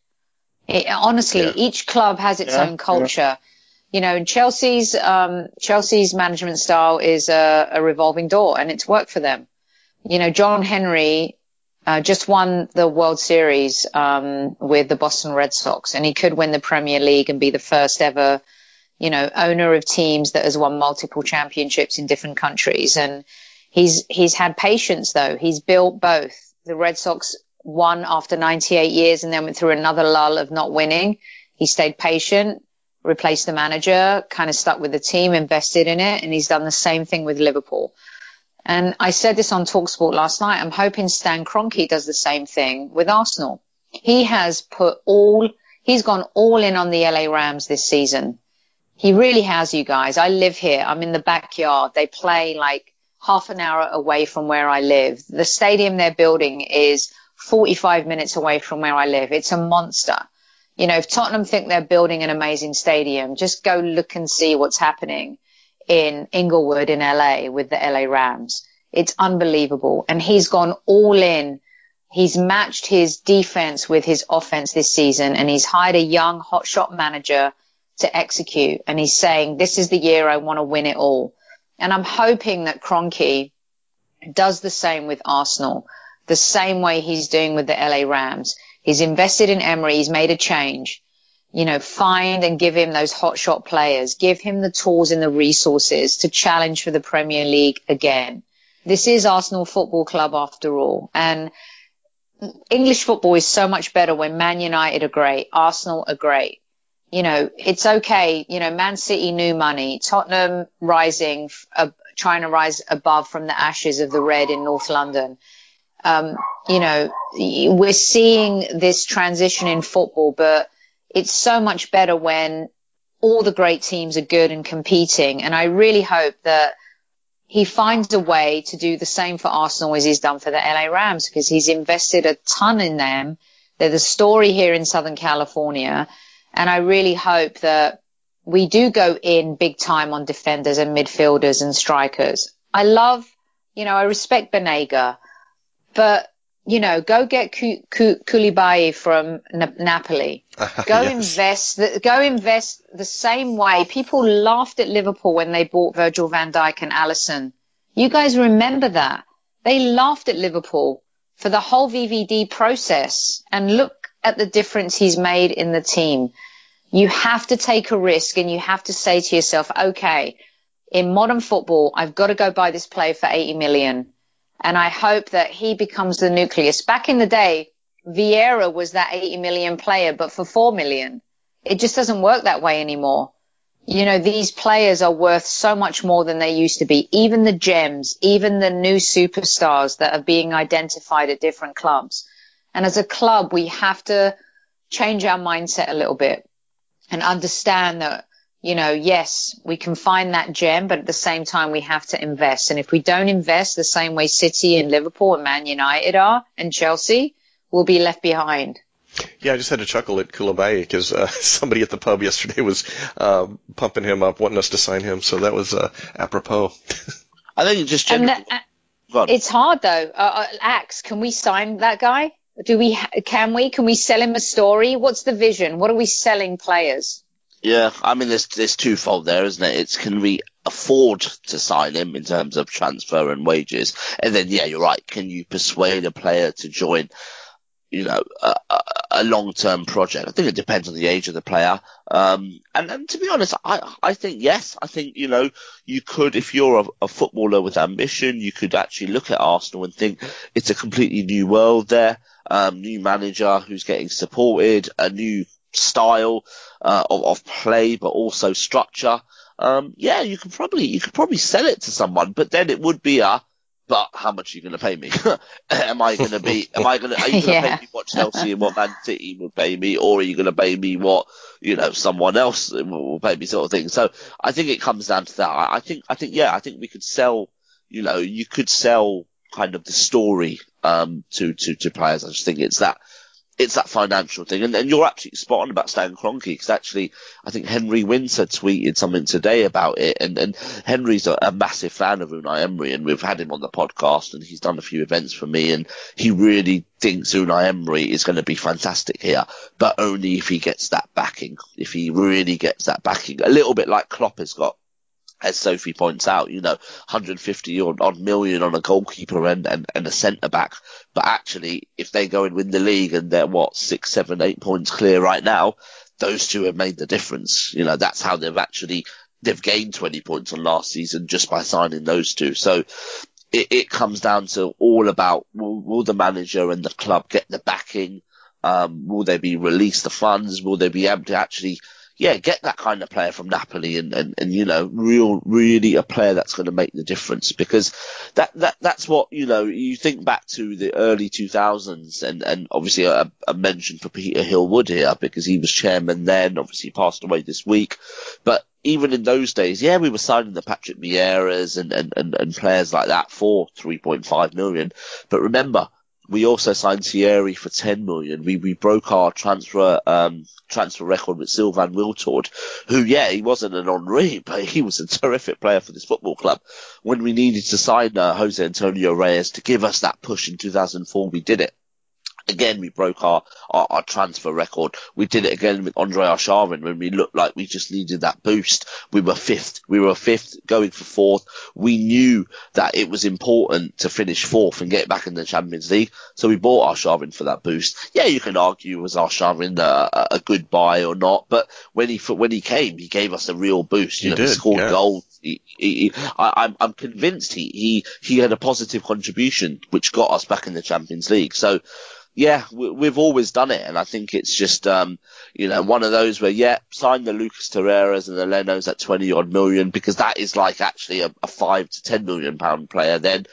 Honestly, each club has its own culture. You know, Chelsea's management style is a revolving door, and it's worked for them. You know, John Henry just won the World Series with the Boston Red Sox, and he could win the Premier League and be the first ever, you know, owner of teams that has won multiple championships in different countries. And he's had patience, though. He's built both. The Red Sox won after 98 years and then went through another lull of not winning. He stayed patient, replaced the manager, kind of stuck with the team, invested in it, and he's done the same thing with Liverpool. And I said this on TalkSport last night. I'm hoping Stan Kroenke does the same thing with Arsenal. He's gone all in on the LA Rams this season. He really has, you guys. I live here. I'm in the backyard. They play like half an hour away from where I live. The stadium they're building is 45 minutes away from where I live. It's a monster. You know, if Tottenham think they're building an amazing stadium, just go look and see what's happening in Inglewood in LA with the LA Rams. It's unbelievable. And he's gone all in. He's matched his defense with his offense this season, and he's hired a young hotshot manager to execute. And he's saying, this is the year I want to win it all. And I'm hoping that Kroenke does the same with Arsenal, the same way he's doing with the LA Rams. He's invested in Emery. He's made a change. You know, find and give him those hotshot players. Give him the tools and the resources to challenge for the Premier League again. This is Arsenal Football Club after all. And English football is so much better when Man United are great, Arsenal are great. You know, it's okay. You know, Man City, new money. Tottenham rising, trying to rise above from the ashes of the Red in North London. You know, we're seeing this transition in football, but it's so much better when all the great teams are good and competing. And I really hope that he finds a way to do the same for Arsenal as he's done for the LA Rams, because he's invested a ton in them. They're the story here in Southern California. And I really hope that we do go in big time on defenders and midfielders and strikers. I respect Banega, but, you know, go get Koulibaly from Napoli. Go invest the same way. People laughed at Liverpool when they bought Virgil van Dijk and Alisson. You guys remember that. They laughed at Liverpool for the whole VVD process, and look at the difference he's made in the team. You have to take a risk, and you have to say to yourself, okay, in modern football, I've got to go buy this player for 80 million. And I hope that he becomes the nucleus. Back in the day, Vieira was that 80 million player, but for 4 million. It just doesn't work that way anymore. You know, these players are worth so much more than they used to be. Even the gems, even the new superstars that are being identified at different clubs. And as a club, we have to change our mindset a little bit and understand that, you know, yes, we can find that gem, but at the same time, we have to invest. And if we don't invest the same way City and Liverpool and Man United are, and Chelsea, we'll be left behind. Yeah, I just had to chuckle at Koulibaly because somebody at the pub yesterday was pumping him up, wanting us to sign him. So that was apropos. I think just generally. It's hard though. Axe, can we sign that guy? Can we sell him a story? What's the vision? What are we selling players? Yeah, I mean, there's twofold there, isn't it? It's, can we afford to sign him in terms of transfer and wages? And then, yeah, you're right. Can you persuade a player to join, you know, a long-term project? I think it depends on the age of the player. And to be honest, I think yes. I think, you know, you could, if you're a footballer with ambition, you could actually look at Arsenal and think it's a completely new world there. New manager who's getting supported, a new style of play, but also structure. Yeah, you could probably sell it to someone, but then it would be but how much are you going to pay me? Are you going to pay me what Chelsea and what Man City would pay me, or are you going to pay me what, you know, someone else will pay me, sort of thing? So I think it comes down to that. I think we could sell, you know, you could sell kind of the story to players. I just think it's that it's that financial thing. And you're absolutely spot on about Stan Kroenke, because actually I think Henry Winter tweeted something today about it. And Henry's a massive fan of Unai Emery, and we've had him on the podcast, and he's done a few events for me, and he really thinks Unai Emery is going to be fantastic here, but only if he gets that backing, if he really gets that backing. A little bit like Klopp has got, as Sophie points out, 150 odd million on a goalkeeper and a centre back. But actually, if they go and win the league and they're 6, 7, 8 points clear right now, those two have made the difference. That's how they've gained 20 points on last season just by signing those two. So it comes down to all about, will the manager and the club get the backing? Will they be released the funds? Will they be able to actually get that kind of player from Napoli and really a player that's going to make the difference? Because that's what, you think back to the early 2000s, and obviously a mention for Peter Hill-Wood here, because he was chairman then, obviously passed away this week. But even in those days, we were signing the Patrick Vieiras and players like that for 3.5 million. But remember, we also signed Thierry for 10 million. We broke our transfer record with Sylvain Wiltord, who, he wasn't an Henry, but he was a terrific player for this football club. When we needed to sign Jose Antonio Reyes to give us that push in 2004, we did it. Again, we broke our transfer record. We did it again with Andre Arshavin when we looked like we just needed that boost. We were fifth, going for fourth. We knew that it was important to finish fourth and get back in the Champions League. So we bought Arshavin for that boost. Yeah, you can argue, was Arshavin a good buy or not? But when he came, he gave us a real boost. He scored goals. I'm convinced he had a positive contribution, which got us back in the Champions League. So, we've always done it, and I think it's just, one of those where, sign the Lucas Torreiras and the Lenos at 20 odd million, because that is like actually a 5 to 10 million pound player. Then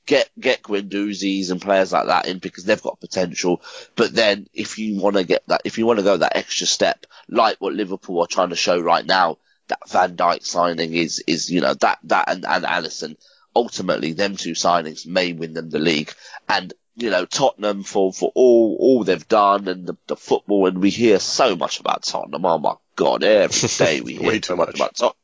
get Guendouzi's and players like that in, because they've got potential. But then if you want to go that extra step, like what Liverpool are trying to show right now, that Van Dijk signing is that and Alisson, ultimately them two signings may win them the league. And Tottenham for all they've done and the football, and we hear so much about Tottenham. Oh my God, every day we hear so much about Tottenham.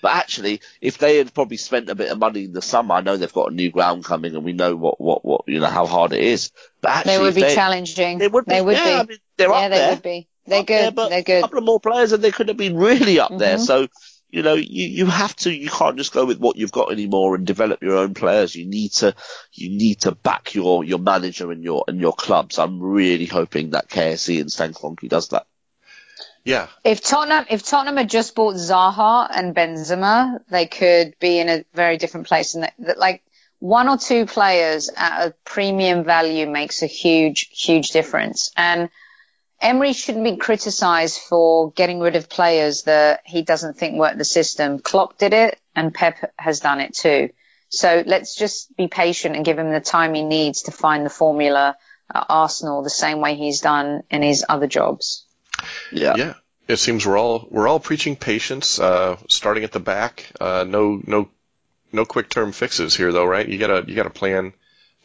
But actually, if they had probably spent a bit of money in the summer, I know they've got a new ground coming, and we know what how hard it is. But actually, they would be challenging. They would be. I mean, they're up there. They would be. They're good. They're good. A couple of more players, and they could have been really up there. So. You have to, you can't just go with what you've got anymore and develop your own players. You need to back your manager and your clubs. I'm really hoping that KSE and Stan Kroenke does that. Yeah. If Tottenham had just bought Zaha and Benzema, they could be in a very different place. And like one or two players at a premium value makes a huge, huge difference. And Emery shouldn't be criticised for getting rid of players that he doesn't think work the system. Klopp did it, and Pep has done it too. So let's just be patient and give him the time he needs to find the formula at Arsenal, the same way he's done in his other jobs. Yeah. It seems we're all preaching patience, starting at the back. No quick term fixes here, though, right? You gotta plan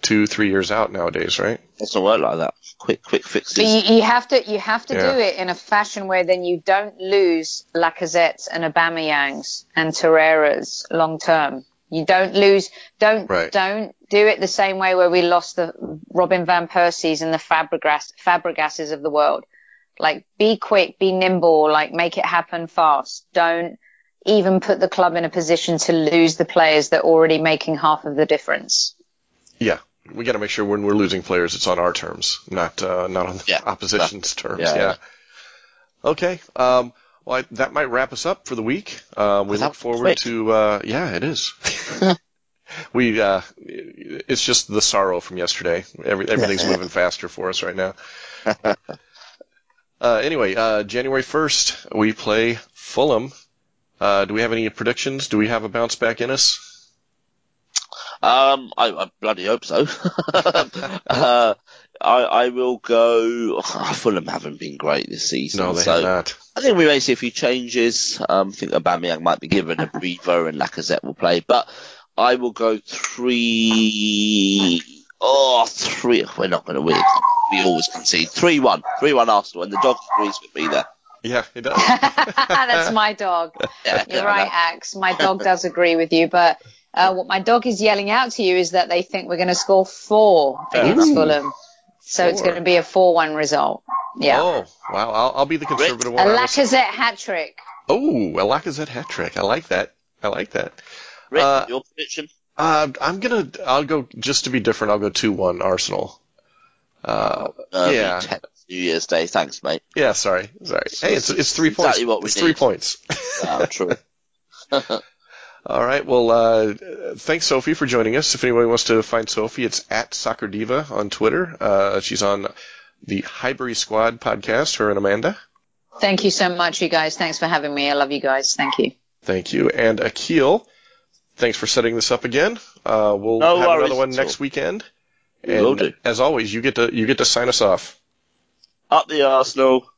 2-3 years out nowadays, right? It doesn't work like that. Quick fixes. But you have to do it in a fashion where then you don't lose Lacazette's and Aubameyangs and Torreiras long term. You don't lose. Don't do it the same way where we lost the Robin van Persie's and the Fabregases of the world. Like, be quick, be nimble, like make it happen fast. Don't even put the club in a position to lose the players that are already making half of the difference. Yeah. We got to make sure when we're losing players, it's on our terms, not on the opposition's terms. Yeah. Okay. That might wrap us up for the week. We look forward to. It is. It's just the sorrow from yesterday. Everything's moving faster for us right now. Anyway, January 1st, we play Fulham. Do we have any predictions? Do we have a bounce back in us? I bloody hope so. I will go. Fulham haven't been great this season. No, they have not. I think we may see a few changes. I think Aubameyang might be given a breather and Lacazette will play. But I will go 3. We're not going to win. we always concede. 3-1. 3-1 Arsenal, and the dog agrees with me there. Yeah, it does. That's my dog. You're right, Axe. My dog does agree with you, but what my dog is yelling out to you is that they think we're going to score 4 against Fulham. So it's going to be a 4-1 result. Yeah. Oh, wow. I'll be the conservative one. A Lacazette hat-trick. Oh, a Lacazette hat-trick. I like that. Rick, your prediction? I'll go, just to be different, I'll go 2-1 Arsenal. Yeah. New Year's Day. Thanks, mate. Yeah, sorry. Hey, it's 3 points. Exactly what we need. 3 points. Oh, true. All right. Well, thanks, Sophie, for joining us. If anybody wants to find Sophie, it's at Soccer Diva on Twitter. She's on the Highbury Squad podcast, her and Amanda. Thank you so much, you guys. Thanks for having me. I love you guys. Thank you. Thank you. And Akhil, thanks for setting this up again. We'll have another one next weekend. And will do. As always, you get to sign us off. Up the Arsenal.